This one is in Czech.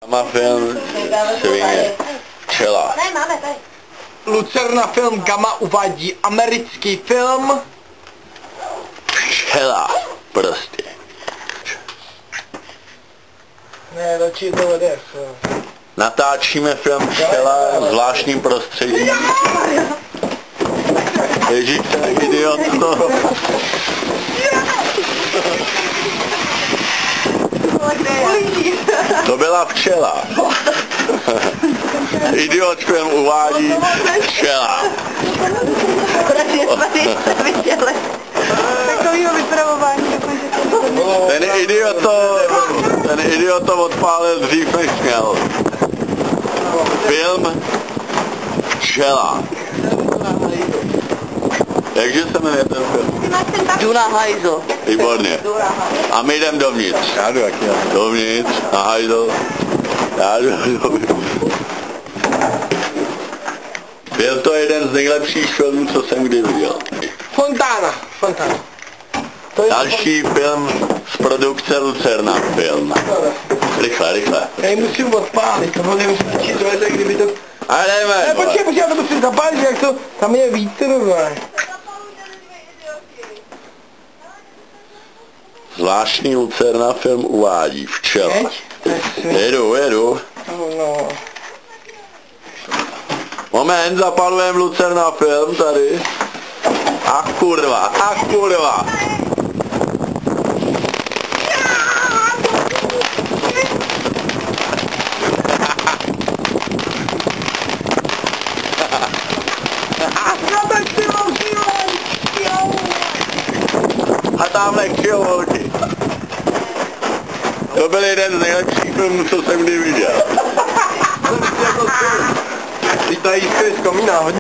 Má film Svině, včela. Lucerna film Gamma uvádí americký film Včela, prostě. Ne, radši to jde. Natáčíme film Včela v zvláštním prostředí. Ježíš, ten idiot to. To byla včela. Idiot film uvádí včela. Takovýho vypravování dokonce. Ten idiot to odpálil dřív než měl. Film Včela. Jakže se jmenuje ten film? Duna hajzl. Výborně. A my jdem dovnitř. Já jdu jaký. Dovnitř, na hajzl. Já jdu dovnitř. Byl to jeden z nejlepších filmů, co jsem kdy viděl. Fontána. To je Další film z produkce Lucerna film. Rychle. Já ji musím odpálit, to musím začít dojezek, kdyby to... A jdeme. Ne, počkej, já to musím zapálit, jak to... Tam je vítr, ne? Zvláštní Lucerna film uvádí včela. Jedu. No. Moment, zapalujem Lucerna film tady. Ach kurva. A tamhle křivolky. To byl jeden z nejlepších filmů, co jsem kdy viděl. Teď tady jiskry z komína, hodně.